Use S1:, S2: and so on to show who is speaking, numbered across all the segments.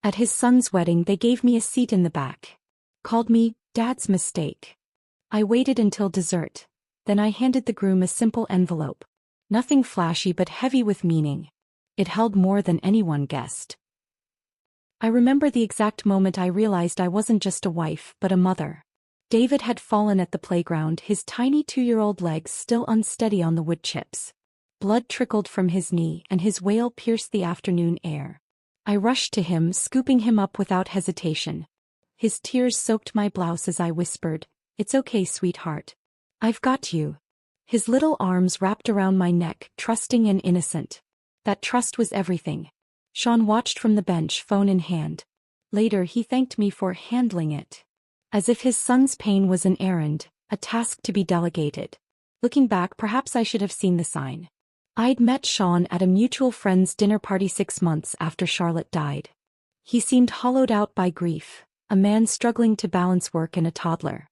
S1: At his son's wedding they gave me a seat in the back. Called me, Dad's mistake. I waited until dessert. Then I handed the groom a simple envelope. Nothing flashy but heavy with meaning. It held more than anyone guessed. I remember the exact moment I realized I wasn't just a wife but a mother. David had fallen at the playground, his tiny 2-year-old legs still unsteady on the wood chips. Blood trickled from his knee and his wail pierced the afternoon air. I rushed to him, scooping him up without hesitation. His tears soaked my blouse as I whispered, "It's okay, sweetheart. I've got you." His little arms wrapped around my neck, trusting and innocent. That trust was everything. Sean watched from the bench, phone in hand. Later he thanked me for handling it. As if his son's pain was an errand, a task to be delegated. Looking back, perhaps I should have seen the sign. I'd met Sean at a mutual friend's dinner party 6 months after Charlotte died. He seemed hollowed out by grief, a man struggling to balance work and a toddler.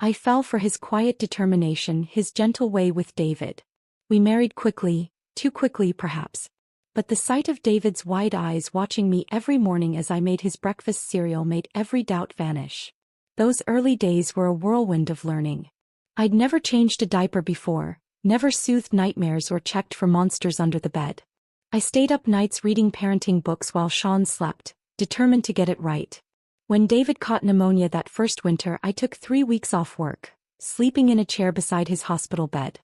S1: I fell for his quiet determination, his gentle way with David. We married quickly, too quickly perhaps. But the sight of David's wide eyes watching me every morning as I made his breakfast cereal made every doubt vanish. Those early days were a whirlwind of learning. I'd never changed a diaper before, never soothed nightmares or checked for monsters under the bed. I stayed up nights reading parenting books while Sean slept, determined to get it right. When David caught pneumonia that first winter, I took 3 weeks off work, sleeping in a chair beside his hospital bed.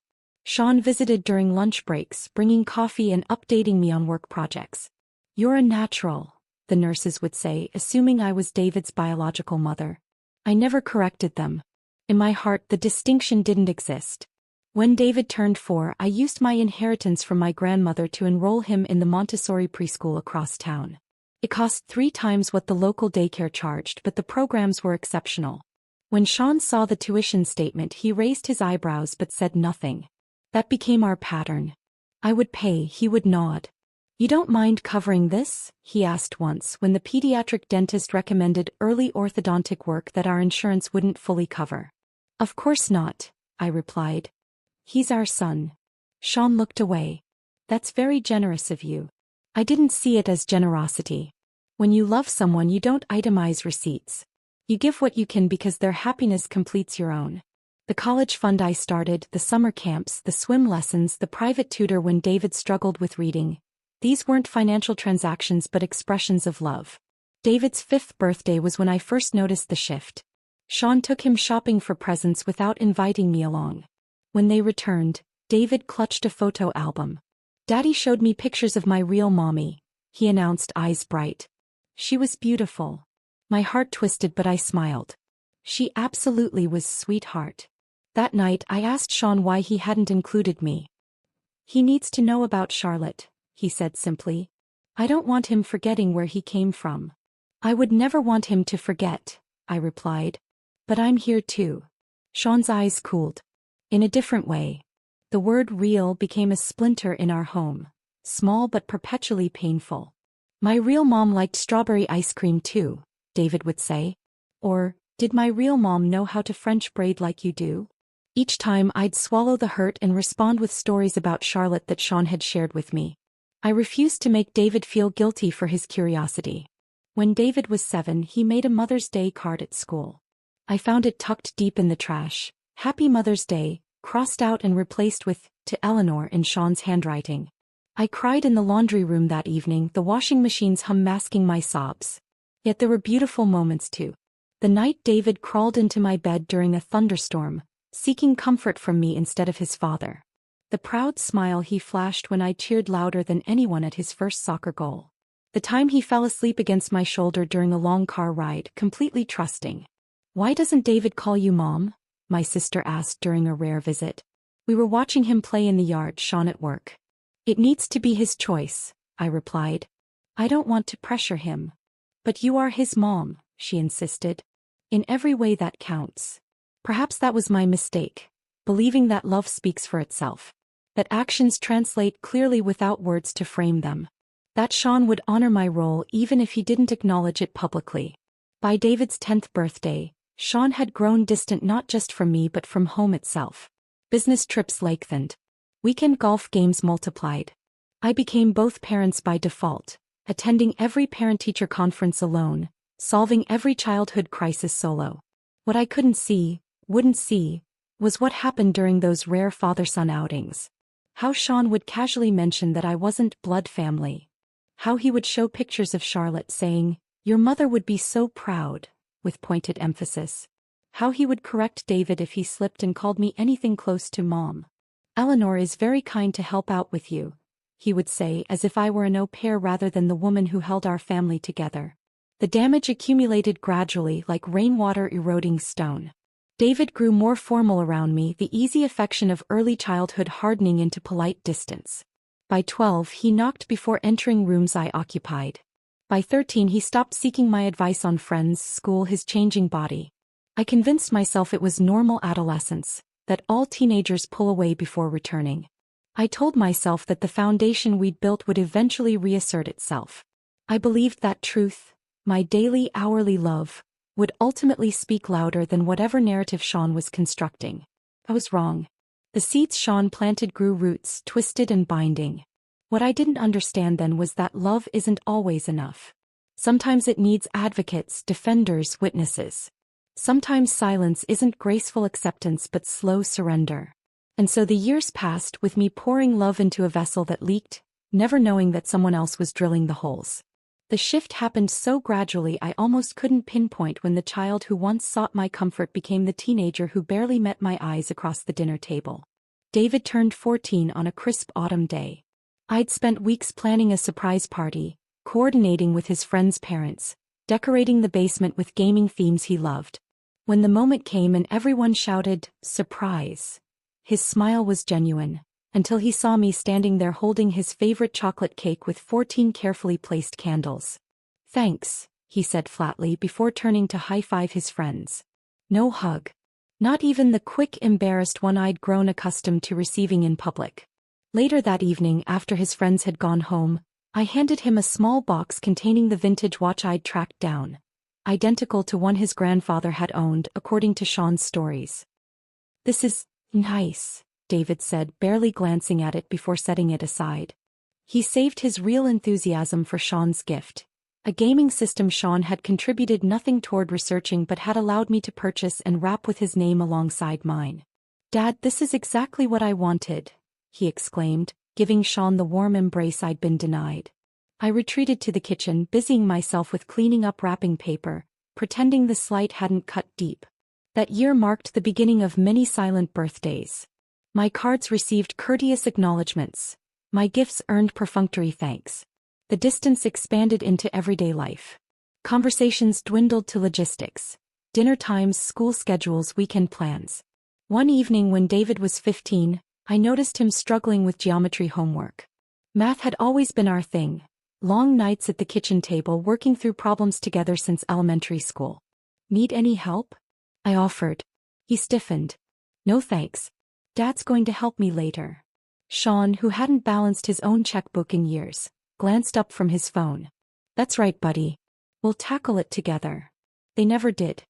S1: Sean visited during lunch breaks, bringing coffee and updating me on work projects. "You're a natural," the nurses would say, assuming I was David's biological mother. I never corrected them. In my heart, the distinction didn't exist. When David turned 4, I used my inheritance from my grandmother to enroll him in the Montessori preschool across town. It cost 3 times what the local daycare charged, but the programs were exceptional. When Sean saw the tuition statement, he raised his eyebrows but said nothing. That became our pattern. I would pay, he would nod. "You don't mind covering this?" he asked once when the pediatric dentist recommended early orthodontic work that our insurance wouldn't fully cover. "Of course not," I replied. "He's our son." Sean looked away. "That's very generous of you." I didn't see it as generosity. When you love someone, you don't itemize receipts. You give what you can because their happiness completes your own. The college fund I started, the summer camps, the swim lessons, the private tutor when David struggled with reading. These weren't financial transactions but expressions of love. David's 5th birthday was when I first noticed the shift. Sean took him shopping for presents without inviting me along. When they returned, David clutched a photo album. "Daddy showed me pictures of my real mommy," he announced, eyes bright. "She was beautiful." My heart twisted but I smiled. She absolutely was, sweetheart. That night I asked Sean why he hadn't included me. "He needs to know about Charlotte," he said simply. "I don't want him forgetting where he came from." "I would never want him to forget," I replied. "But I'm here too." Sean's eyes cooled. In a different way. The word real became a splinter in our home, small but perpetually painful. "My real mom liked strawberry ice cream too," David would say. Or, "Did my real mom know how to French braid like you do?" Each time I'd swallow the hurt and respond with stories about Charlotte that Sean had shared with me. I refused to make David feel guilty for his curiosity. When David was 7, he made a Mother's Day card at school. I found it tucked deep in the trash. "Happy Mother's Day," crossed out and replaced with, "To Eleanor," in Sean's handwriting. I cried in the laundry room that evening, the washing machine's hum masking my sobs. Yet there were beautiful moments too. The night David crawled into my bed during a thunderstorm, seeking comfort from me instead of his father. The proud smile he flashed when I cheered louder than anyone at his first soccer goal. The time he fell asleep against my shoulder during a long car ride, completely trusting. "Why doesn't David call you Mom?" my sister asked during a rare visit. We were watching him play in the yard, Sean at work. "It needs to be his choice," I replied. "I don't want to pressure him." "But you are his mom," she insisted. "In every way that counts." Perhaps that was my mistake, believing that love speaks for itself, that actions translate clearly without words to frame them, that Sean would honor my role even if he didn't acknowledge it publicly. By David's 10th birthday, Sean had grown distant not just from me but from home itself. Business trips lengthened. Weekend golf games multiplied. I became both parents by default, attending every parent-teacher conference alone, solving every childhood crisis solo. What I wouldn't see, was what happened during those rare father-son outings. How Sean would casually mention that I wasn't blood family. How he would show pictures of Charlotte saying, "Your mother would be so proud," with pointed emphasis. How he would correct David if he slipped and called me anything close to mom. "Eleanor is very kind to help out with you," he would say, as if I were an au pair rather than the woman who held our family together. The damage accumulated gradually like rainwater eroding stone. David grew more formal around me, the easy affection of early childhood hardening into polite distance. By 12 he knocked before entering rooms I occupied. By 13 he stopped seeking my advice on friends, school, his changing body. I convinced myself it was normal adolescence, that all teenagers pull away before returning. I told myself that the foundation we'd built would eventually reassert itself. I believed that truth, my daily, hourly love, would ultimately speak louder than whatever narrative Sean was constructing. I was wrong. The seeds Sean planted grew roots, twisted and binding. What I didn't understand then was that love isn't always enough. Sometimes it needs advocates, defenders, witnesses. Sometimes silence isn't graceful acceptance but slow surrender. And so the years passed with me pouring love into a vessel that leaked, never knowing that someone else was drilling the holes. The shift happened so gradually I almost couldn't pinpoint when the child who once sought my comfort became the teenager who barely met my eyes across the dinner table. David turned 14 on a crisp autumn day. I'd spent weeks planning a surprise party, coordinating with his friends' parents, decorating the basement with gaming themes he loved. When the moment came and everyone shouted, "Surprise!" his smile was genuine, until he saw me standing there holding his favorite chocolate cake with 14 carefully placed candles. "Thanks," he said flatly before turning to high-five his friends. No hug. Not even the quick, embarrassed one I'd grown accustomed to receiving in public. Later that evening, after his friends had gone home, I handed him a small box containing the vintage watch I'd tracked down, identical to one his grandfather had owned, according to Sean's stories. "This is nice," David said, barely glancing at it before setting it aside. He saved his real enthusiasm for Sean's gift. A gaming system Sean had contributed nothing toward researching but had allowed me to purchase and wrap with his name alongside mine. "Dad, this is exactly what I wanted," he exclaimed, giving Sean the warm embrace I'd been denied. I retreated to the kitchen, busying myself with cleaning up wrapping paper, pretending the slight hadn't cut deep. That year marked the beginning of many silent birthdays. My cards received courteous acknowledgments. My gifts earned perfunctory thanks. The distance expanded into everyday life. Conversations dwindled to logistics. Dinner times, school schedules, weekend plans. One evening when David was 15, I noticed him struggling with geometry homework. Math had always been our thing. Long nights at the kitchen table working through problems together since elementary school. "Need any help?" I offered. He stiffened. "No thanks. Dad's going to help me later." Sean, who hadn't balanced his own checkbook in years, glanced up from his phone. "That's right, buddy. We'll tackle it together." They never did.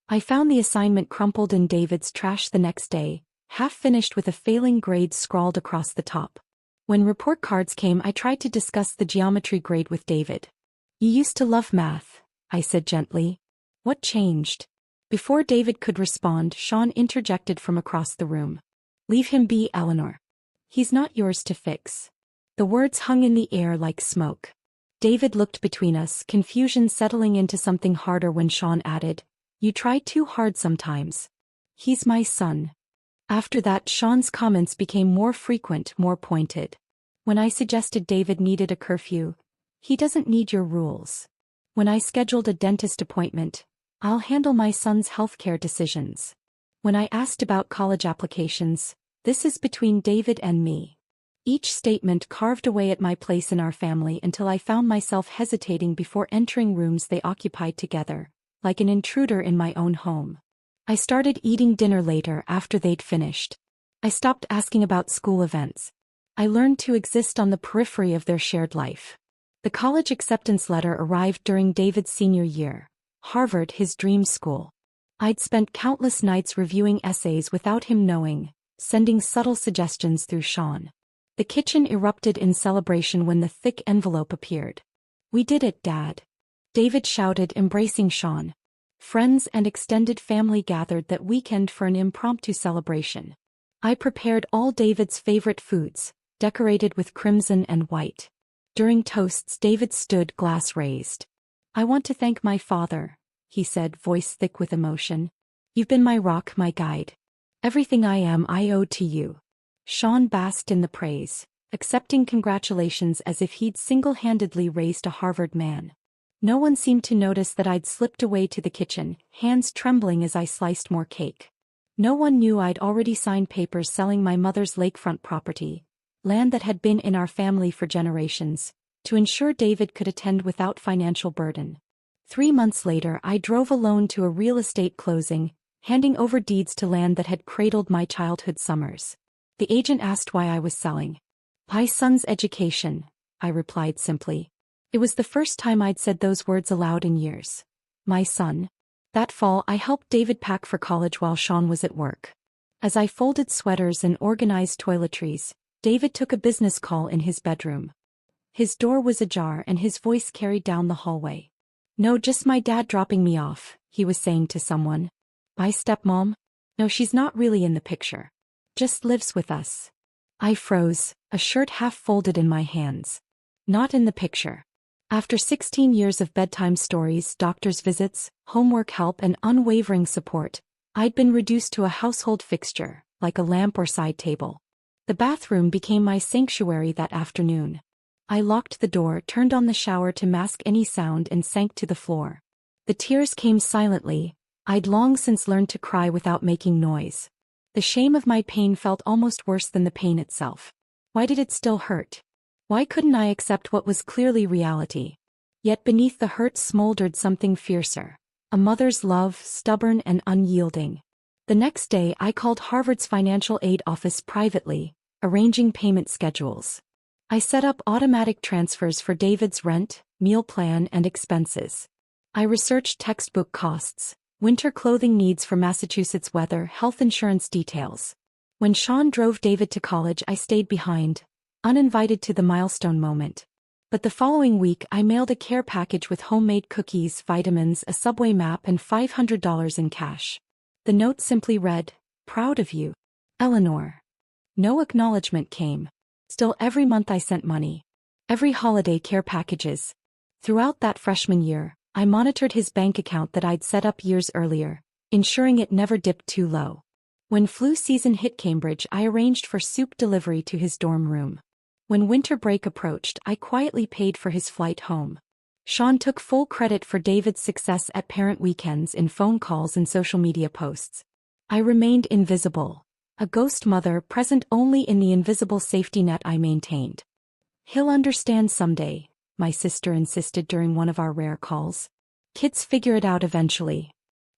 S1: I found the assignment crumpled in David's trash the next day, half finished with a failing grade scrawled across the top. When report cards came, I tried to discuss the geometry grade with David. "You used to love math," I said gently. "What changed?" Before David could respond, Sean interjected from across the room. "Leave him be, Eleanor. He's not yours to fix." The words hung in the air like smoke. David looked between us, confusion settling into something harder when Sean added, "You try too hard sometimes. He's my son." After that, Sean's comments became more frequent, more pointed. When I suggested David needed a curfew, "He doesn't need your rules." When I scheduled a dentist appointment, "I'll handle my son's healthcare decisions." When I asked about college applications, "This is between David and me." Each statement carved away at my place in our family until I found myself hesitating before entering rooms they occupied together, like an intruder in my own home. I started eating dinner later after they'd finished. I stopped asking about school events. I learned to exist on the periphery of their shared life. The college acceptance letter arrived during David's senior year. Harvard, his dream school. I'd spent countless nights reviewing essays without him knowing, sending subtle suggestions through Sean. The kitchen erupted in celebration when the thick envelope appeared. "We did it, Dad!" David shouted, embracing Sean. Friends and extended family gathered that weekend for an impromptu celebration. I prepared all David's favorite foods, decorated with crimson and white. During toasts, David stood, glass raised. "I want to thank my father," he said, voice thick with emotion. "You've been my rock, my guide. Everything I am I owe to you." Sean basked in the praise, accepting congratulations as if he'd single-handedly raised a Harvard man. No one seemed to notice that I'd slipped away to the kitchen, hands trembling as I sliced more cake. No one knew I'd already signed papers selling my mother's lakefront property, land that had been in our family for generations, to ensure David could attend without financial burden. 3 months later, I drove alone to a real estate closing, handing over deeds to land that had cradled my childhood summers. The agent asked why I was selling. "My son's education," I replied simply. It was the first time I'd said those words aloud in years. My son. That fall, I helped David pack for college while Sean was at work. As I folded sweaters and organized toiletries, David took a business call in his bedroom. His door was ajar and his voice carried down the hallway. "No, just my dad dropping me off," he was saying to someone. "My stepmom? No, she's not really in the picture. Just lives with us." I froze, a shirt half folded in my hands. Not in the picture. After 16 years of bedtime stories, doctor's visits, homework help and unwavering support, I'd been reduced to a household fixture, like a lamp or side table. The bathroom became my sanctuary that afternoon. I locked the door, turned on the shower to mask any sound and sank to the floor. The tears came silently. I'd long since learned to cry without making noise. The shame of my pain felt almost worse than the pain itself. Why did it still hurt? Why couldn't I accept what was clearly reality? Yet beneath the hurt smoldered something fiercer. A mother's love, stubborn and unyielding. The next day I called Harvard's financial aid office privately, arranging payment schedules. I set up automatic transfers for David's rent, meal plan and expenses. I researched textbook costs, winter clothing needs for Massachusetts weather, health insurance details. When Sean drove David to college, I stayed behind, uninvited to the milestone moment. But the following week I mailed a care package with homemade cookies, vitamins, a subway map and $500 in cash. The note simply read, "Proud of you, Eleanor." No acknowledgement came. Still, every month I sent money. Every holiday, care packages. Throughout that freshman year, I monitored his bank account that I'd set up years earlier, ensuring it never dipped too low. When flu season hit Cambridge, I arranged for soup delivery to his dorm room. When winter break approached, I quietly paid for his flight home. Sean took full credit for David's success at parent weekends in phone calls and social media posts. I remained invisible, a ghost mother present only in the invisible safety net I maintained. "He'll understand someday," my sister insisted during one of our rare calls. "Kids figure it out eventually."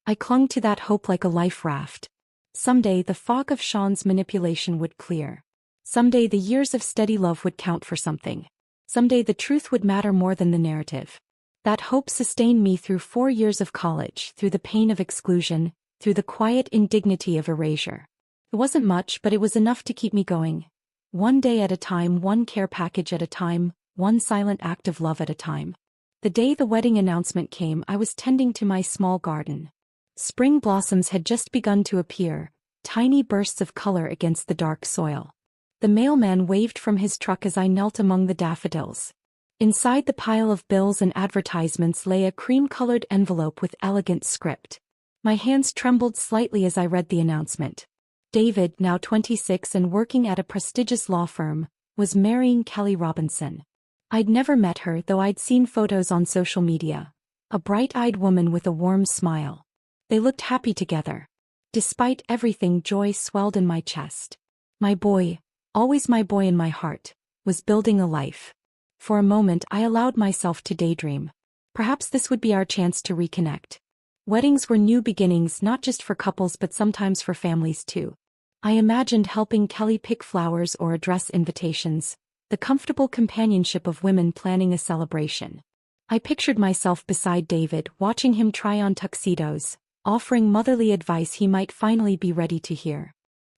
S1: I clung to that hope like a life raft. Someday the fog of Sean's manipulation would clear. Someday the years of steady love would count for something. Someday the truth would matter more than the narrative. That hope sustained me through 4 years of college, through the pain of exclusion, through the quiet indignity of erasure. It wasn't much, but it was enough to keep me going. One day at a time, one care package at a time, one silent act of love at a time. The day the wedding announcement came, I was tending to my small garden. Spring blossoms had just begun to appear, tiny bursts of color against the dark soil. The mailman waved from his truck as I knelt among the daffodils. Inside the pile of bills and advertisements lay a cream-colored envelope with elegant script. My hands trembled slightly as I read the announcement. David, now 26 and working at a prestigious law firm, was marrying Kelly Robinson. I'd never met her, though I'd seen photos on social media. A bright-eyed woman with a warm smile. They looked happy together. Despite everything, joy swelled in my chest. My boy, always my boy in my heart, was building a life. For a moment I allowed myself to daydream. Perhaps this would be our chance to reconnect. Weddings were new beginnings, not just for couples but sometimes for families too. I imagined helping Kelly pick flowers or address invitations, the comfortable companionship of women planning a celebration. I pictured myself beside David, watching him try on tuxedos, offering motherly advice he might finally be ready to hear.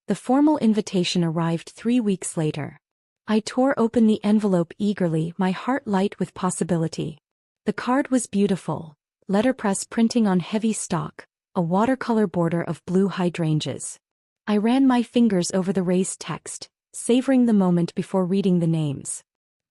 S1: The formal invitation arrived 3 weeks later. I tore open the envelope eagerly, my heart light with possibility. The card was beautiful, letterpress printing on heavy stock, a watercolor border of blue hydrangeas. I ran my fingers over the raised text, savoring the moment before reading the names.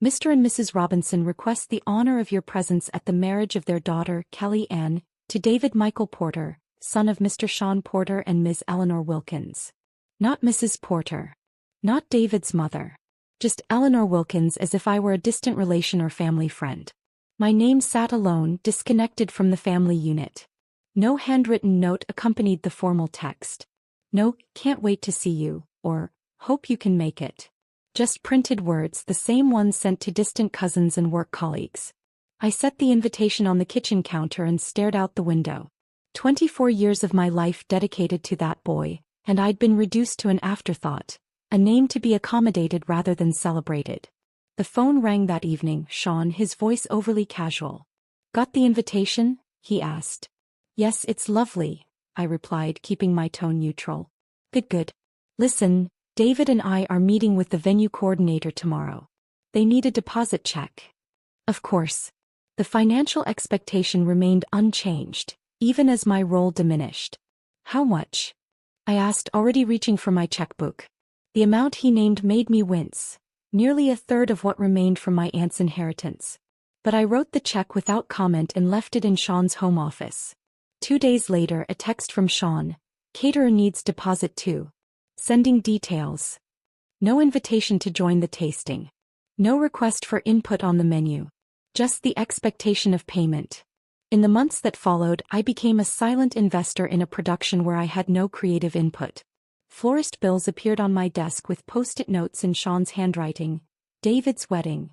S1: Mr. and Mrs. Robinson request the honor of your presence at the marriage of their daughter, Kelly Ann, to David Michael Porter, son of Mr. Sean Porter and Ms. Eleanor Wilkins. Not Mrs. Porter. Not David's mother. Just Eleanor Wilkins, as if I were a distant relation or family friend. My name sat alone, disconnected from the family unit. No handwritten note accompanied the formal text. No, can't wait to see you, or, hope you can make it. Just printed words, the same ones sent to distant cousins and work colleagues. I set the invitation on the kitchen counter and stared out the window. 24 years of my life dedicated to that boy, and I'd been reduced to an afterthought, a name to be accommodated rather than celebrated. The phone rang that evening, Sean, his voice overly casual. Got the invitation? He asked. Yes, it's lovely, I replied, keeping my tone neutral. Good. Listen, David and I are meeting with the venue coordinator tomorrow. They need a deposit check. Of course. The financial expectation remained unchanged, even as my role diminished. How much? I asked, already reaching for my checkbook. The amount he named made me wince. Nearly a third of what remained from my aunt's inheritance. But I wrote the check without comment and left it in Sean's home office. 2 days later, a text from Sean. Caterer needs deposit too. Sending details. No invitation to join the tasting. No request for input on the menu. Just the expectation of payment. In the months that followed, I became a silent investor in a production where I had no creative input. Florist bills appeared on my desk with post-it notes in Sean's handwriting. David's wedding.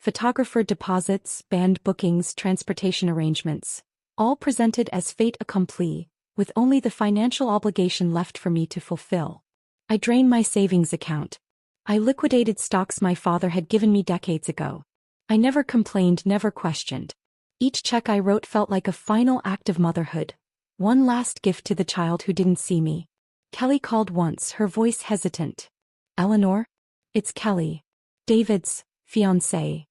S1: Photographer deposits, band bookings, transportation arrangements. All presented as fait accompli, with only the financial obligation left for me to fulfill. I drained my savings account. I liquidated stocks my father had given me decades ago. I never complained, never questioned. Each check I wrote felt like a final act of motherhood. One last gift to the child who didn't see me. Kelly called once, her voice hesitant. Eleanor? It's Kelly. David's fiancée.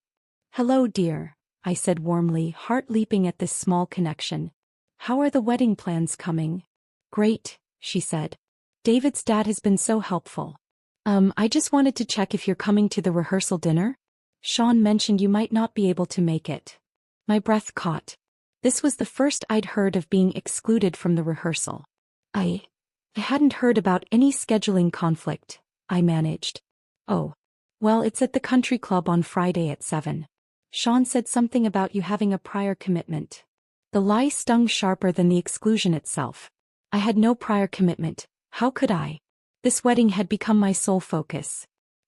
S1: Hello, dear, I said warmly, heart leaping at this small connection. How are the wedding plans coming? Great, she said. David's dad has been so helpful. I just wanted to check if you're coming to the rehearsal dinner? Sean mentioned you might not be able to make it. My breath caught. This was the first I'd heard of being excluded from the rehearsal. I hadn't heard about any scheduling conflict, I managed. Oh. Well, it's at the country club on Friday at 7. Sean said something about you having a prior commitment. The lie stung sharper than the exclusion itself. I had no prior commitment. How could I? This wedding had become my sole focus.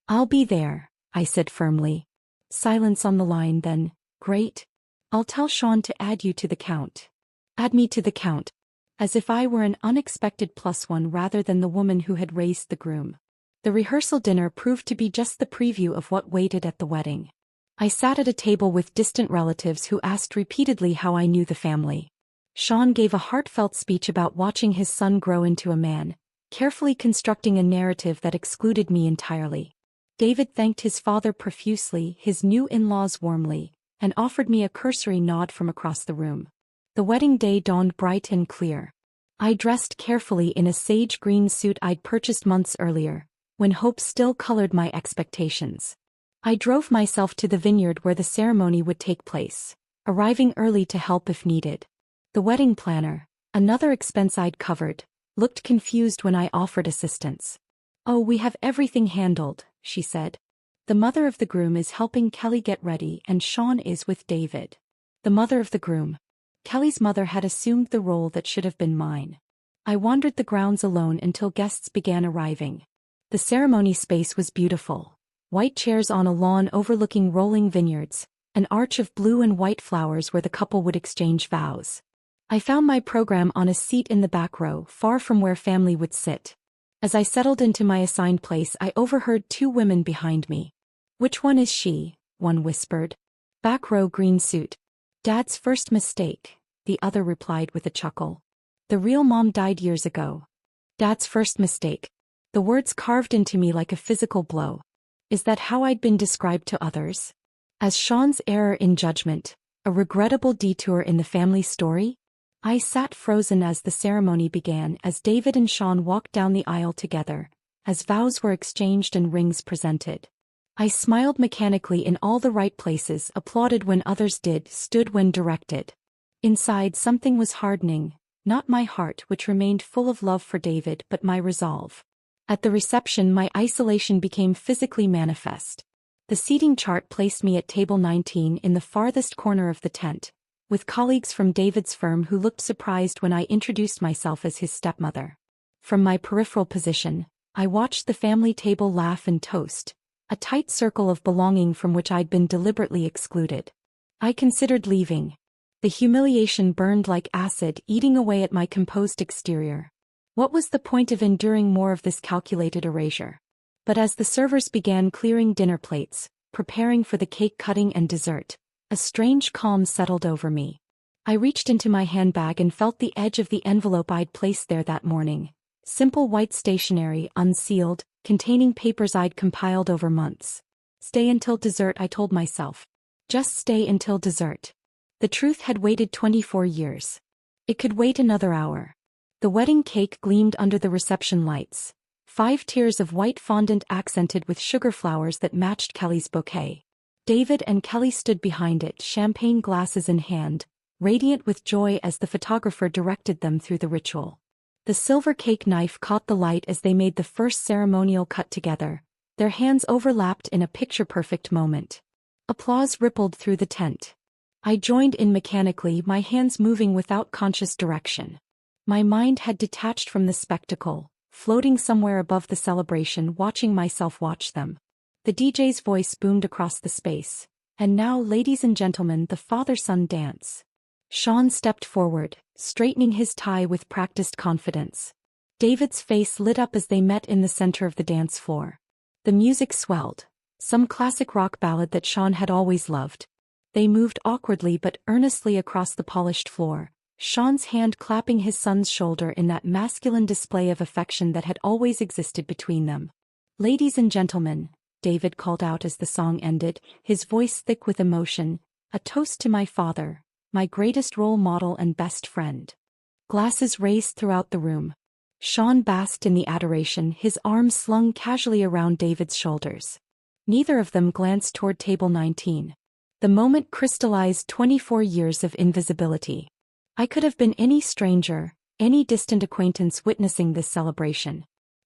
S1: I'll be there, I said firmly. Silence on the line, then. Great. I'll tell Sean to add you to the count. Add me to the count. As if I were an unexpected +1 rather than the woman who had raised the groom. The rehearsal dinner proved to be just the preview of what waited at the wedding. I sat at a table with distant relatives who asked repeatedly how I knew the family. Sean gave a heartfelt speech about watching his son grow into a man, carefully constructing a narrative that excluded me entirely. David thanked his father profusely, his new in-laws warmly, and offered me a cursory nod from across the room. The wedding day dawned bright and clear. I dressed carefully in a sage green suit I'd purchased months earlier, when hope still colored my expectations. I drove myself to the vineyard where the ceremony would take place, arriving early to help if needed. The wedding planner, another expense I'd covered, looked confused when I offered assistance. Oh, we have everything handled, she said. The mother of the groom is helping Kelly get ready and Sean is with David. The mother of the groom. Kelly's mother had assumed the role that should have been mine. I wandered the grounds alone until guests began arriving. The ceremony space was beautiful. White chairs on a lawn overlooking rolling vineyards, an arch of blue and white flowers where the couple would exchange vows. I found my program on a seat in the back row, far from where family would sit. As I settled into my assigned place, I overheard 2 women behind me. Which one is she? One whispered. Back row, green suit. Dad's first mistake, the other replied with a chuckle. The real mom died years ago. Dad's first mistake. The words carved into me like a physical blow. Is that how I'd been described to others? As Sean's error in judgment, A regrettable detour in the family story? I sat frozen as the ceremony began, as David and Sean walked down the aisle together, as vows were exchanged and rings presented. I smiled mechanically in all the right places, applauded when others did, stood when directed. Inside, something was hardening, not my heart, which remained full of love for David, but my resolve. At the reception, my isolation became physically manifest. The seating chart placed me at table 19 in the farthest corner of the tent, with colleagues from David's firm who looked surprised when I introduced myself as his stepmother. From my peripheral position, I watched the family table laugh and toast, a tight circle of belonging from which I'd been deliberately excluded. I considered leaving. The humiliation burned like acid, eating away at my composed exterior. What was the point of enduring more of this calculated erasure? But as the servers began clearing dinner plates, preparing for the cake cutting and dessert, a strange calm settled over me. I reached into my handbag and felt the edge of the envelope I'd placed there that morning. Simple white stationery, unsealed, containing papers I'd compiled over months. Stay until dessert, I told myself. Just stay until dessert. The truth had waited 24 years. It could wait another hour. The wedding cake gleamed under the reception lights. 5 tiers of white fondant accented with sugar flowers that matched Kelly's bouquet. David and Kelly stood behind it, champagne glasses in hand, radiant with joy as the photographer directed them through the ritual. The silver cake knife caught the light as they made the first ceremonial cut together. Their hands overlapped in a picture-perfect moment. Applause rippled through the tent. I joined in mechanically, my hands moving without conscious direction. My mind had detached from the spectacle, floating somewhere above the celebration, watching myself watch them. The DJ's voice boomed across the space. And now, ladies and gentlemen, the father-son dance. Sean stepped forward, straightening his tie with practiced confidence. David's face lit up as they met in the center of the dance floor. The music swelled, some classic rock ballad that Sean had always loved. They moved awkwardly but earnestly across the polished floor, Sean's hand clapping his son's shoulder in that masculine display of affection that had always existed between them. "Ladies and gentlemen," David called out as the song ended, his voice thick with emotion, "a toast to my father, my greatest role model and best friend." Glasses raised throughout the room. Sean basked in the adoration, his arms slung casually around David's shoulders. Neither of them glanced toward table 19. The moment crystallized 24 years of invisibility. I could have been any stranger, any distant acquaintance witnessing this celebration.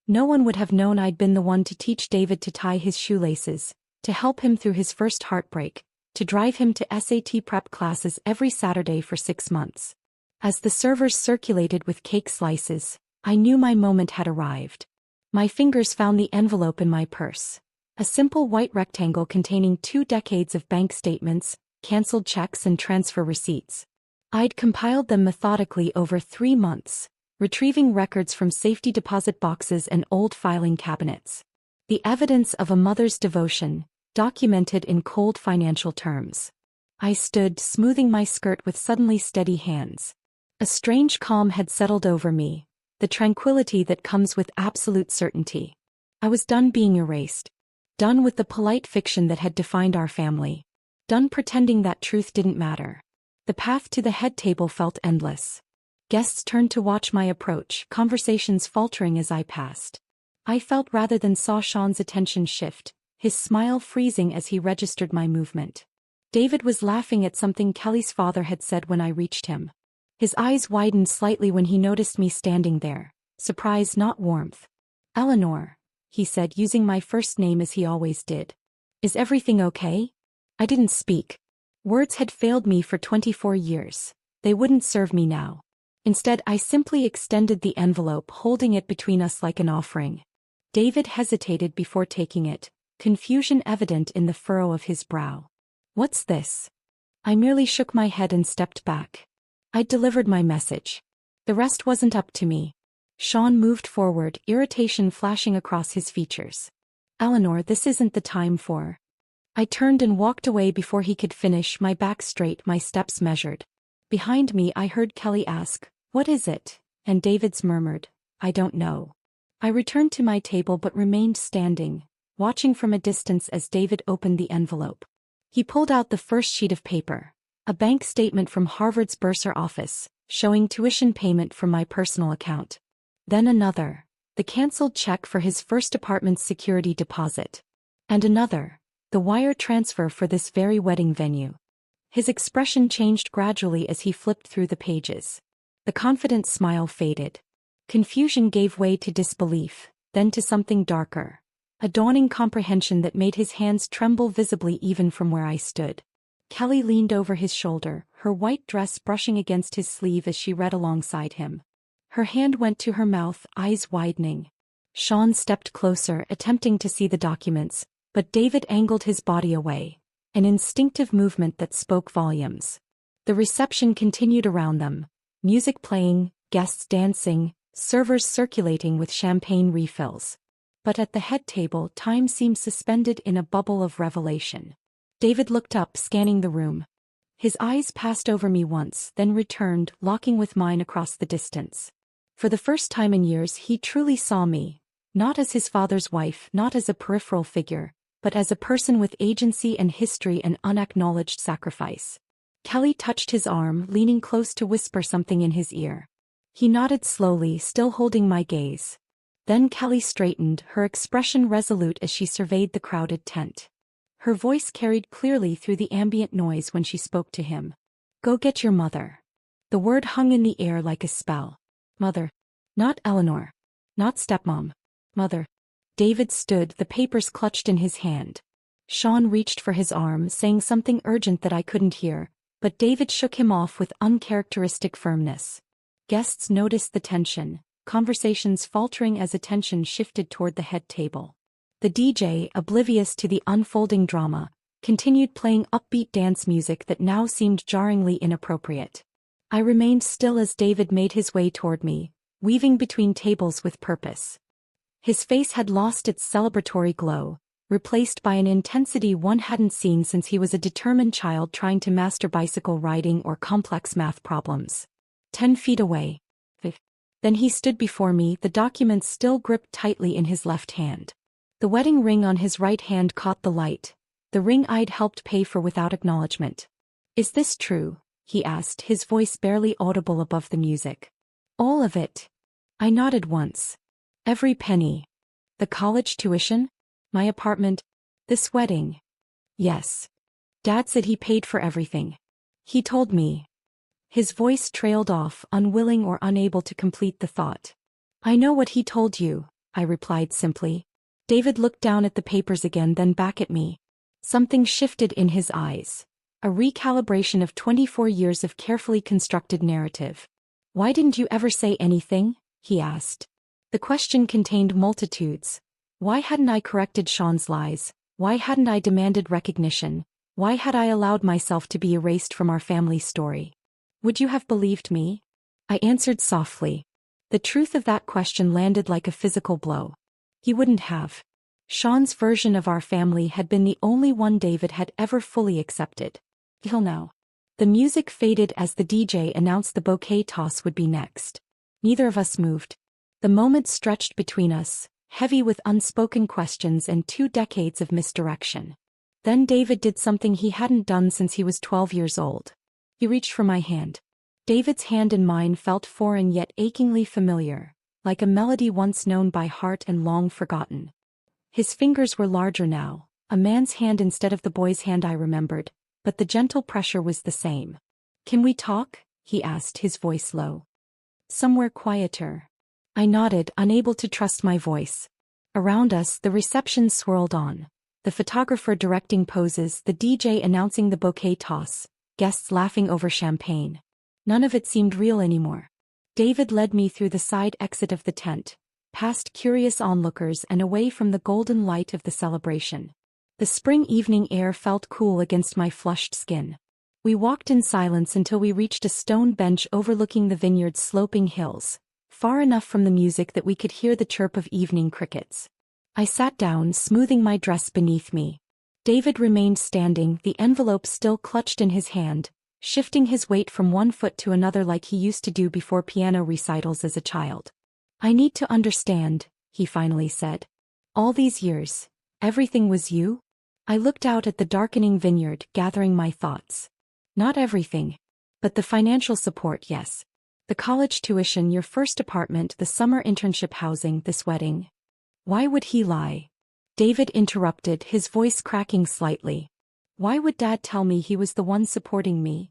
S1: No one would have known I'd been the one to teach David to tie his shoelaces, to help him through his first heartbreak, to drive him to SAT prep classes every Saturday for 6 months. As the servers circulated with cake slices, I knew my moment had arrived. My fingers found the envelope in my purse. A simple white rectangle containing 2 decades of bank statements, canceled checks and transfer receipts. I'd compiled them methodically over 3 months, retrieving records from safety deposit boxes and old filing cabinets. The evidence of a mother's devotion, documented in cold financial terms. I stood, smoothing my skirt with suddenly steady hands. A strange calm had settled over me, the tranquility that comes with absolute certainty. I was done being erased. Done with the polite fiction that had defined our family. Done pretending that truth didn't matter. The path to the head table felt endless. Guests turned to watch my approach, conversations faltering as I passed. I felt rather than saw Sean's attention shift, his smile freezing as he registered my movement. David was laughing at something Kelly's father had said when I reached him. His eyes widened slightly when he noticed me standing there, surprise not warmth. "Eleanor," he said, using my first name as he always did. "Is everything okay?" I didn't speak. Words had failed me for 24 years. They wouldn't serve me now. Instead, I simply extended the envelope, holding it between us like an offering. David hesitated before taking it, confusion evident in the furrow of his brow. "What's this?" I merely shook my head and stepped back. I'd delivered my message. The rest wasn't up to me. Sean moved forward, irritation flashing across his features. "Eleanor, this isn't the time for..." I turned and walked away before he could finish, my back straight, my steps measured. Behind me I heard Kelly ask, "What is it?" and David's murmured, "I don't know." I returned to my table but remained standing, watching from a distance as David opened the envelope. He pulled out the first sheet of paper. A bank statement from Harvard's bursar office, showing tuition payment from my personal account. Then another, the canceled check for his first apartment's security deposit. And another, the wire transfer for this very wedding venue. His expression changed gradually as he flipped through the pages. The confident smile faded. Confusion gave way to disbelief, then to something darker. A dawning comprehension that made his hands tremble visibly even from where I stood. Kelly leaned over his shoulder, her white dress brushing against his sleeve as she read alongside him. Her hand went to her mouth, eyes widening. Sean stepped closer, attempting to see the documents, but David angled his body away, an instinctive movement that spoke volumes. The reception continued around them, music playing, guests dancing, servers circulating with champagne refills. But at the head table, time seemed suspended in a bubble of revelation. David looked up, scanning the room. His eyes passed over me once, then returned, locking with mine across the distance. For the first time in years, he truly saw me, not as his father's wife, not as a peripheral figure, but as a person with agency and history and unacknowledged sacrifice. Kelly touched his arm, leaning close to whisper something in his ear. He nodded slowly, still holding my gaze. Then Kelly straightened, her expression resolute as she surveyed the crowded tent. Her voice carried clearly through the ambient noise when she spoke to him. "Go get your mother." The word hung in the air like a spell. Mother. Not Eleanor. Not stepmom. Mother. David stood, the papers clutched in his hand. Sean reached for his arm, saying something urgent that I couldn't hear, but David shook him off with uncharacteristic firmness. Guests noticed the tension, conversations faltering as attention shifted toward the head table. The DJ, oblivious to the unfolding drama, continued playing upbeat dance music that now seemed jarringly inappropriate. I remained still as David made his way toward me, weaving between tables with purpose. His face had lost its celebratory glow, replaced by an intensity one hadn't seen since he was a determined child trying to master bicycle riding or complex math problems. 10 feet away. Then he stood before me, the documents still gripped tightly in his left hand. The wedding ring on his right hand caught the light, the ring I'd helped pay for without acknowledgement. "Is this true?" he asked, his voice barely audible above the music. "All of it." I nodded once. "Every penny." "The college tuition? My apartment? This wedding?" "Yes. Dad said he paid for everything. He told me." His voice trailed off, unwilling or unable to complete the thought. "I know what he told you," I replied simply. David looked down at the papers again, then back at me. Something shifted in his eyes. A recalibration of 24 years of carefully constructed narrative. "Why didn't you ever say anything?" he asked. The question contained multitudes. Why hadn't I corrected Sean's lies? Why hadn't I demanded recognition? Why had I allowed myself to be erased from our family story? "Would you have believed me?" I answered softly. The truth of that question landed like a physical blow. He wouldn't have. Sean's version of our family had been the only one David had ever fully accepted. Till now. The music faded as the DJ announced the bouquet toss would be next. Neither of us moved. The moment stretched between us, heavy with unspoken questions and 2 decades of misdirection. Then David did something he hadn't done since he was 12 years old. He reached for my hand. David's hand in mine felt foreign yet achingly familiar, like a melody once known by heart and long forgotten. His fingers were larger now, a man's hand instead of the boy's hand I remembered, but the gentle pressure was the same. "Can we talk?" he asked, his voice low. "Somewhere quieter." I nodded, unable to trust my voice. Around us, the reception swirled on. The photographer directing poses, the DJ announcing the bouquet toss, guests laughing over champagne. None of it seemed real anymore. David led me through the side exit of the tent, past curious onlookers and away from the golden light of the celebration. The spring evening air felt cool against my flushed skin. We walked in silence until we reached a stone bench overlooking the vineyard's sloping hills, far enough from the music that we could hear the chirp of evening crickets. I sat down, smoothing my dress beneath me. David remained standing, the envelope still clutched in his hand, shifting his weight from one foot to another like he used to do before piano recitals as a child. "I need to understand," he finally said. "All these years, everything was you?" I looked out at the darkening vineyard, gathering my thoughts. Not everything. But the financial support, yes. The college tuition, your first apartment, the summer internship housing, this wedding. Why would he lie? David interrupted, his voice cracking slightly. Why would Dad tell me he was the one supporting me?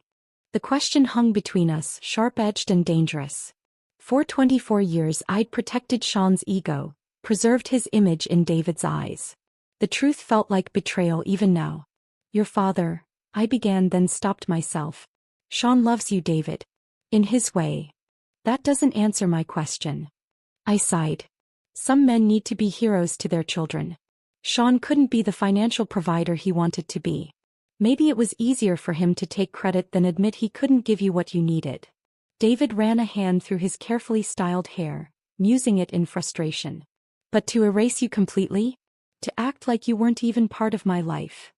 S1: The question hung between us, sharp-edged and dangerous. For 24 years I'd protected Sean's ego, preserved his image in David's eyes. The truth felt like betrayal even now. Your father, I began, then stopped myself. Sean loves you, David. In his way. That doesn't answer my question. I sighed. Some men need to be heroes to their children. Sean couldn't be the financial provider he wanted to be. Maybe it was easier for him to take credit than admit he couldn't give you what you needed. David ran a hand through his carefully styled hair, musing it in frustration. But to erase you completely? To act like you weren't even part of my life.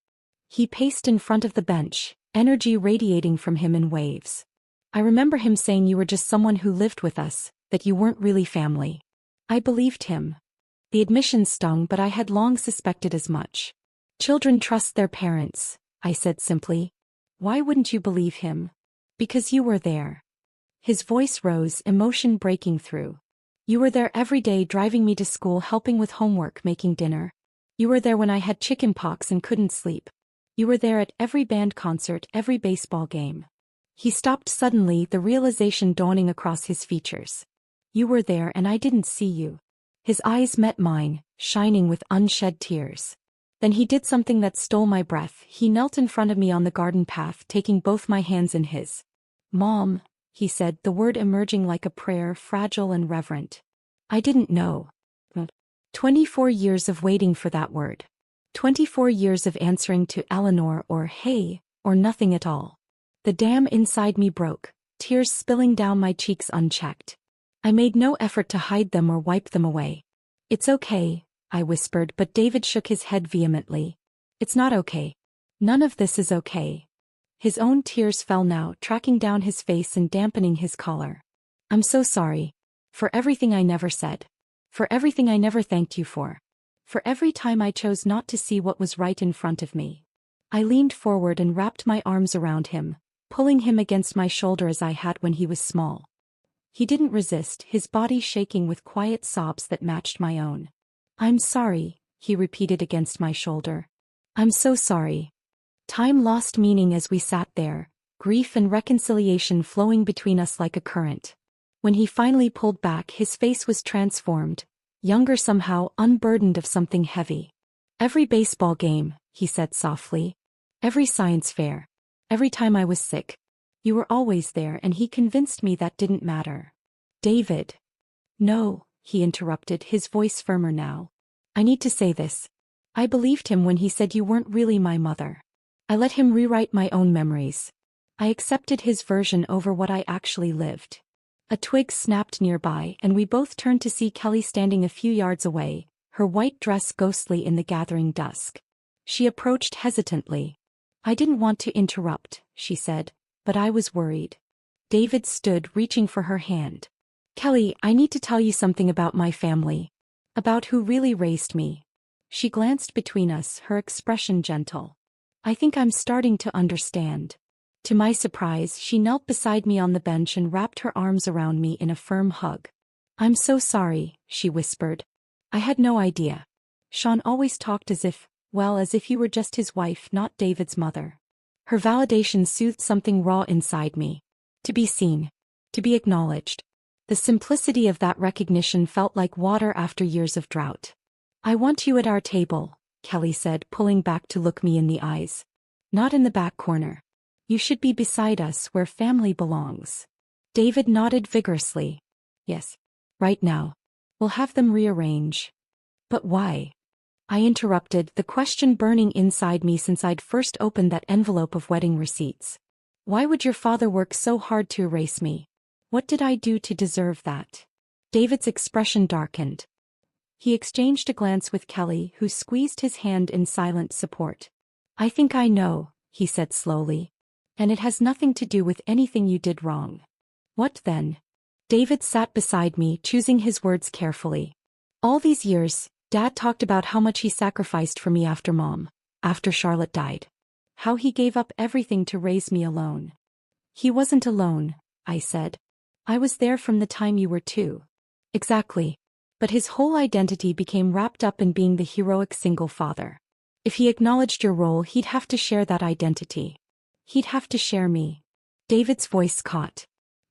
S1: He paced in front of the bench, energy radiating from him in waves. I remember him saying you were just someone who lived with us, that you weren't really family. I believed him. The admission stung, but I had long suspected as much. Children trust their parents, I said simply. Why wouldn't you believe him? Because you were there. His voice rose, emotion breaking through. You were there every day, driving me to school, helping with homework, making dinner. You were there when I had chicken pox and couldn't sleep. You were there at every band concert, every baseball game. He stopped suddenly, the realization dawning across his features. You were there and I didn't see you. His eyes met mine, shining with unshed tears. Then he did something that stole my breath. He knelt in front of me on the garden path, taking both my hands in his. Mom, he said, the word emerging like a prayer, fragile and reverent. I didn't know. 24 years of waiting for that word. 24 years of answering to Eleanor or hey, or nothing at all. The dam inside me broke, tears spilling down my cheeks unchecked. I made no effort to hide them or wipe them away. It's okay, I whispered, but David shook his head vehemently. It's not okay. None of this is okay. His own tears fell now, tracking down his face and dampening his color. I'm so sorry. For everything I never said. For everything I never thanked you for. For every time I chose not to see what was right in front of me. I leaned forward and wrapped my arms around him, pulling him against my shoulder as I had when he was small. He didn't resist, his body shaking with quiet sobs that matched my own. I'm sorry, he repeated against my shoulder. I'm so sorry. Time lost meaning as we sat there, grief and reconciliation flowing between us like a current. When he finally pulled back, his face was transformed, younger somehow, unburdened of something heavy. Every baseball game, he said softly. Every science fair. Every time I was sick. You were always there, and he convinced me that didn't matter. David. No, he interrupted, his voice firmer now. I need to say this. I believed him when he said you weren't really my mother. I let him rewrite my own memories. I accepted his version over what I actually lived. A twig snapped nearby, and we both turned to see Kelly standing a few yards away, her white dress ghostly in the gathering dusk. She approached hesitantly. I didn't want to interrupt, she said, but I was worried. David stood, reaching for her hand. Kelly, I need to tell you something about my family. About who really raised me. She glanced between us, her expression gentle. I think I'm starting to understand. To my surprise, she knelt beside me on the bench and wrapped her arms around me in a firm hug. I'm so sorry, she whispered. I had no idea. Sean always talked as if you were just his wife, not David's mother. Her validation soothed something raw inside me. To be seen. To be acknowledged. The simplicity of that recognition felt like water after years of drought. I want you at our table, Kelly said, pulling back to look me in the eyes. Not in the back corner. You should be beside us where family belongs. David nodded vigorously. Yes. Right now. We'll have them rearrange. But why? I interrupted, the question burning inside me since I'd first opened that envelope of wedding receipts. Why would your father work so hard to erase me? What did I do to deserve that? David's expression darkened. He exchanged a glance with Kelly, who squeezed his hand in silent support. I think I know, he said slowly. And it has nothing to do with anything you did wrong. What then? David sat beside me, choosing his words carefully. All these years, Dad talked about how much he sacrificed for me after Charlotte died. How he gave up everything to raise me alone. He wasn't alone, I said. I was there from the time you were 2. Exactly. But his whole identity became wrapped up in being the heroic single father. If he acknowledged your role, he'd have to share that identity. He'd have to share me. David's voice caught.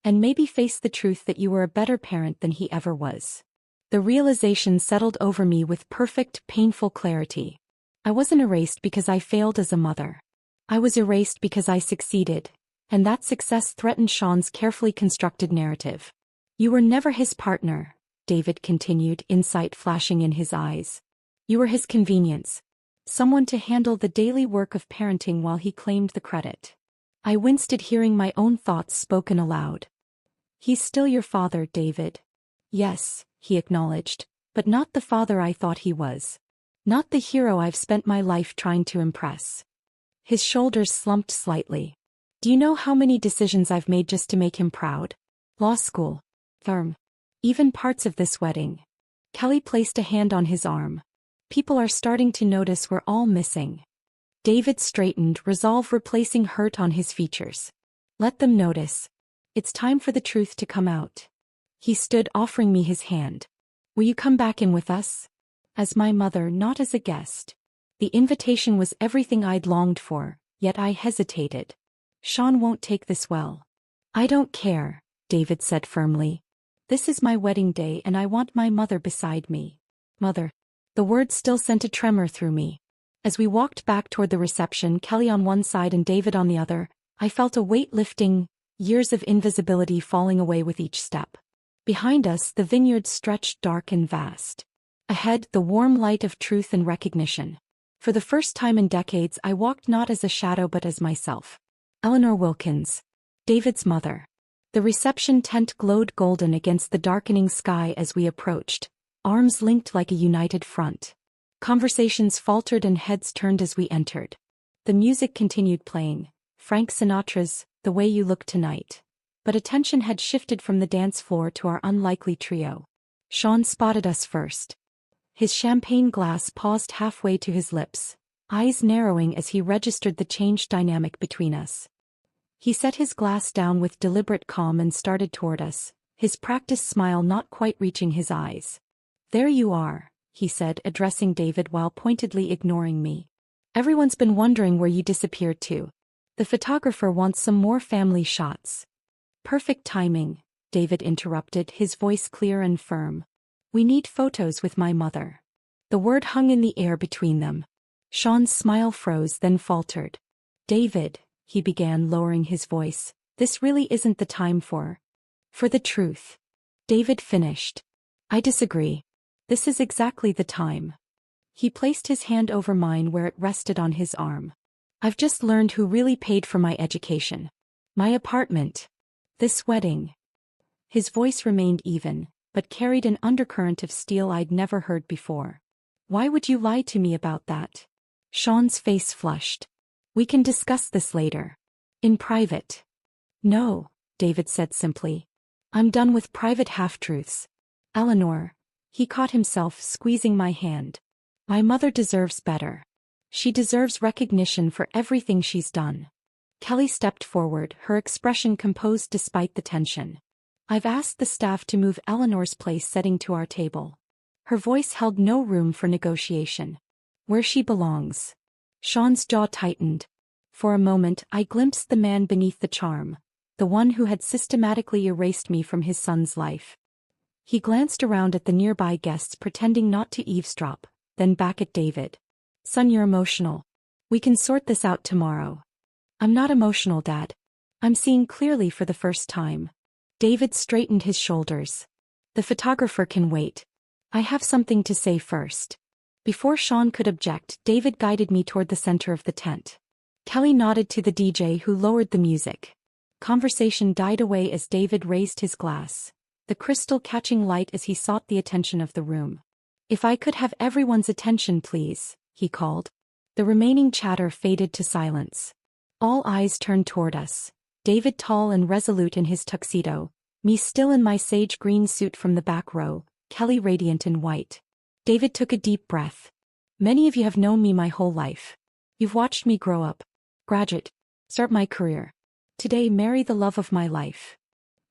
S1: And maybe face the truth that you were a better parent than he ever was. The realization settled over me with perfect, painful clarity. I wasn't erased because I failed as a mother. I was erased because I succeeded, and that success threatened Sean's carefully constructed narrative. You were never his partner, David continued, insight flashing in his eyes. You were his convenience. Someone to handle the daily work of parenting while he claimed the credit. I winced at hearing my own thoughts spoken aloud. He's still your father, David. Yes, he acknowledged, but not the father I thought he was. Not the hero I've spent my life trying to impress. His shoulders slumped slightly. Do you know how many decisions I've made just to make him proud? Law school. Firm. Even parts of this wedding. Kelly placed a hand on his arm. People are starting to notice we're all missing. David straightened, resolve replacing hurt on his features. Let them notice. It's time for the truth to come out. He stood, offering me his hand. Will you come back in with us? As my mother, not as a guest. The invitation was everything I'd longed for, yet I hesitated. Sean won't take this well. I don't care, David said firmly. This is my wedding day and I want my mother beside me. Mother. The word still sent a tremor through me. As we walked back toward the reception, Kelly on one side and David on the other, I felt a weight lifting, years of invisibility falling away with each step. Behind us, the vineyard stretched dark and vast. Ahead, the warm light of truth and recognition. For the first time in decades, I walked not as a shadow but as myself. Eleanor Wilkins, David's mother. The reception tent glowed golden against the darkening sky as we approached, arms linked like a united front. Conversations faltered and heads turned as we entered. The music continued playing, Frank Sinatra's "The Way You Look Tonight." But attention had shifted from the dance floor to our unlikely trio. Sean spotted us first. His champagne glass paused halfway to his lips, eyes narrowing as he registered the changed dynamic between us. He set his glass down with deliberate calm and started toward us, his practiced smile not quite reaching his eyes. There you are, he said, addressing David while pointedly ignoring me. Everyone's been wondering where you disappeared to. The photographer wants some more family shots. Perfect timing, David interrupted, his voice clear and firm. We need photos with my mother. The word hung in the air between them. Sean's smile froze, then faltered. David, he began, lowering his voice, this really isn't the time for the truth. David finished. I disagree. This is exactly the time. He placed his hand over mine where it rested on his arm. I've just learned who really paid for my education. My apartment. This wedding. His voice remained even, but carried an undercurrent of steel I'd never heard before. Why would you lie to me about that? Sean's face flushed. We can discuss this later. In private. No, David said simply. I'm done with private half-truths. Eleanor. He caught himself, squeezing my hand. My mother deserves better. She deserves recognition for everything she's done. Kelly stepped forward, her expression composed despite the tension. I've asked the staff to move Eleanor's place setting to our table. Her voice held no room for negotiation. Where she belongs. Sean's jaw tightened. For a moment, I glimpsed the man beneath the charm, the one who had systematically erased me from his son's life. He glanced around at the nearby guests, pretending not to eavesdrop, then back at David. Son, you're emotional. We can sort this out tomorrow. I'm not emotional, Dad. I'm seeing clearly for the first time. David straightened his shoulders. The photographer can wait. I have something to say first. Before Sean could object, David guided me toward the center of the tent. Kelly nodded to the DJ, who lowered the music. Conversation died away as David raised his glass, the crystal catching light as he sought the attention of the room. If I could have everyone's attention, please, he called. The remaining chatter faded to silence. All eyes turned toward us. David tall and resolute in his tuxedo, me still in my sage green suit from the back row, Kelly radiant in white. David took a deep breath. Many of you have known me my whole life. You've watched me grow up. Graduate. Start my career. Today marry the love of my life.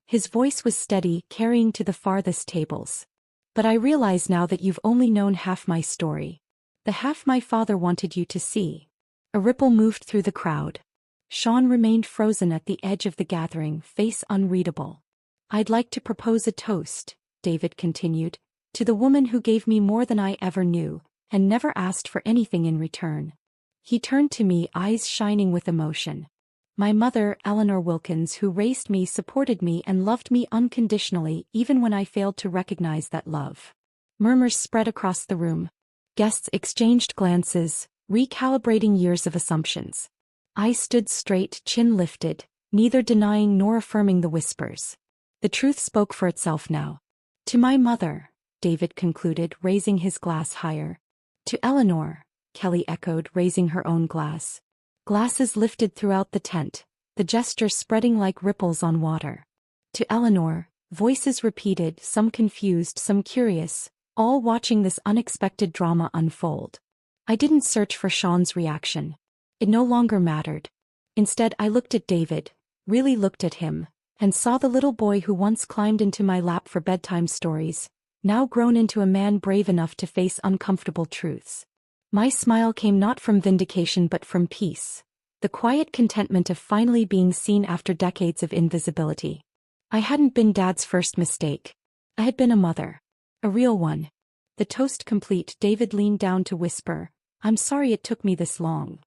S1: His voice was steady, carrying to the farthest tables. But I realize now that you've only known half my story. The half my father wanted you to see. A ripple moved through the crowd. Sean remained frozen at the edge of the gathering, face unreadable. I'd like to propose a toast, David continued, to the woman who gave me more than I ever knew, and never asked for anything in return. He turned to me, eyes shining with emotion. My mother, Eleanor Wilkins, who raised me, supported me, and loved me unconditionally, even when I failed to recognize that love. Murmurs spread across the room. Guests exchanged glances, recalibrating years of assumptions. I stood straight, chin lifted, neither denying nor affirming the whispers. The truth spoke for itself now. To my mother, David concluded, raising his glass higher. To Eleanor, Kelly echoed, raising her own glass. Glasses lifted throughout the tent, the gesture spreading like ripples on water. To Eleanor, voices repeated, some confused, some curious, all watching this unexpected drama unfold. I didn't search for Sean's reaction. It no longer mattered. Instead, I looked at David, really looked at him, and saw the little boy who once climbed into my lap for bedtime stories, now grown into a man brave enough to face uncomfortable truths. My smile came not from vindication but from peace, the quiet contentment of finally being seen after decades of invisibility. I hadn't been Dad's first mistake. I had been a mother. A real one. The toast complete, David leaned down to whisper, "I'm sorry it took me this long."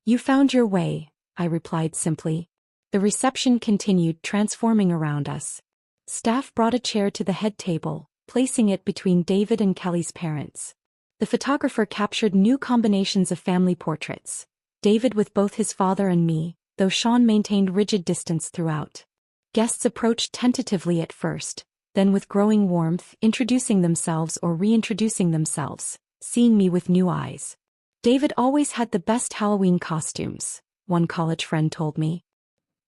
S1: "You found your way," I replied simply. The reception continued, transforming around us. Staff brought a chair to the head table, placing it between David and Kelly's parents. The photographer captured new combinations of family portraits, David with both his father and me, though Sean maintained rigid distance throughout. Guests approached tentatively at first, then with growing warmth, introducing themselves or reintroducing themselves, seeing me with new eyes. David always had the best Halloween costumes, one college friend told me.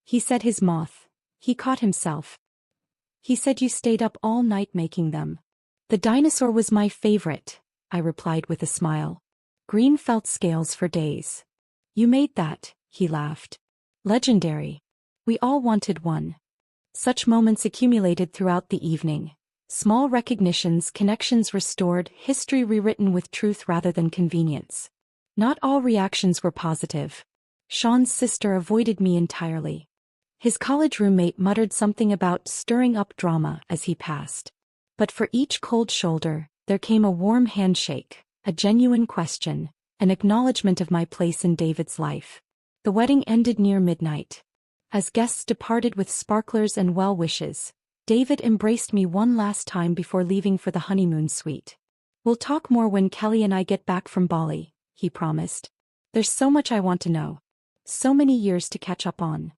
S1: He said his moth. He caught himself. He said you stayed up all night making them. The dinosaur was my favorite, I replied with a smile. Green felt scales for days. You made that, he laughed. Legendary. We all wanted one. Such moments accumulated throughout the evening. Small recognitions, connections restored, history rewritten with truth rather than convenience. Not all reactions were positive. Sean's sister avoided me entirely. His college roommate muttered something about stirring up drama as he passed. But for each cold shoulder, there came a warm handshake, a genuine question, an acknowledgement of my place in David's life. The wedding ended near midnight. As guests departed with sparklers and well wishes, David embraced me one last time before leaving for the honeymoon suite. We'll talk more when Kelly and I get back from Bali, he promised. There's so much I want to know. So many years to catch up on.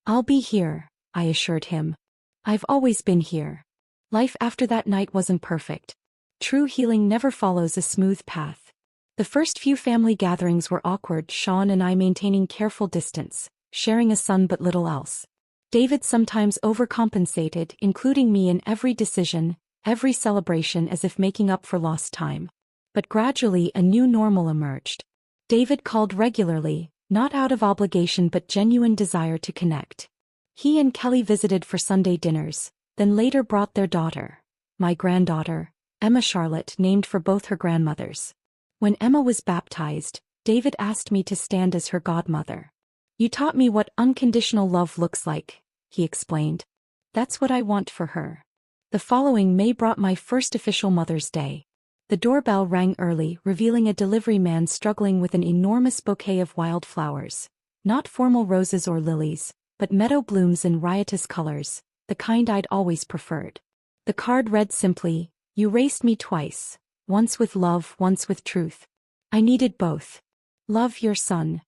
S1: I'll be here, I assured him. I've always been here. Life after that night wasn't perfect. True healing never follows a smooth path. The first few family gatherings were awkward, Sean and I maintaining careful distance, sharing a son but little else. David sometimes overcompensated, including me in every decision, every celebration as if making up for lost time. But gradually a new normal emerged. David called regularly, not out of obligation but genuine desire to connect. He and Kelly visited for Sunday dinners, then later brought their daughter, my granddaughter, Emma Charlotte, named for both her grandmothers. When Emma was baptized, David asked me to stand as her godmother. You taught me what unconditional love looks like, he explained. That's what I want for her. The following May brought my first official Mother's Day. The doorbell rang early, revealing a delivery man struggling with an enormous bouquet of wildflowers. Not formal roses or lilies, but meadow blooms in riotous colors, the kind I'd always preferred. The card read simply, "You raised me twice, once with love, once with truth. I needed both. Love your son."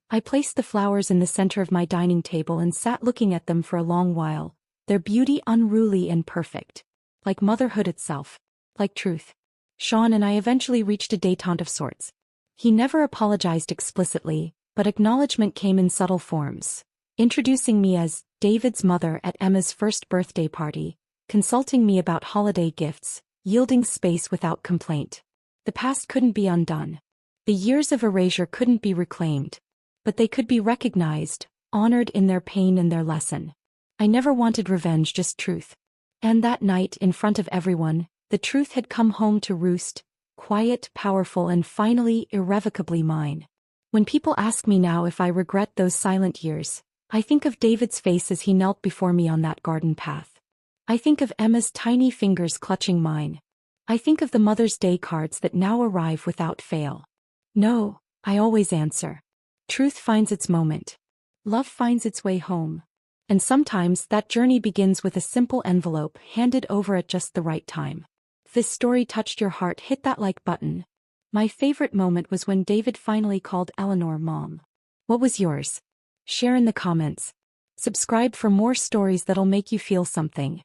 S1: I placed the flowers in the center of my dining table and sat looking at them for a long while, their beauty unruly and perfect. Like motherhood itself. Like truth. Sean and I eventually reached a détente of sorts. He never apologized explicitly, but acknowledgement came in subtle forms. Introducing me as David's mother at Emma's first birthday party, consulting me about holiday gifts, yielding space without complaint. The past couldn't be undone. The years of erasure couldn't be reclaimed. but they could be recognized, honored in their pain and their lesson. I never wanted revenge, just truth. And that night, in front of everyone, the truth had come home to roost, quiet, powerful, and finally irrevocably mine. When people ask me now if I regret those silent years, I think of David's face as he knelt before me on that garden path. I think of Emma's tiny fingers clutching mine. I think of the Mother's Day cards that now arrive without fail. No, I always answer. Truth finds its moment. Love finds its way home. And sometimes that journey begins with a simple envelope handed over at just the right time. If this story touched your heart, hit that like button. My favorite moment was when David finally called Eleanor Mom. What was yours? Share in the comments. Subscribe for more stories that'll make you feel something.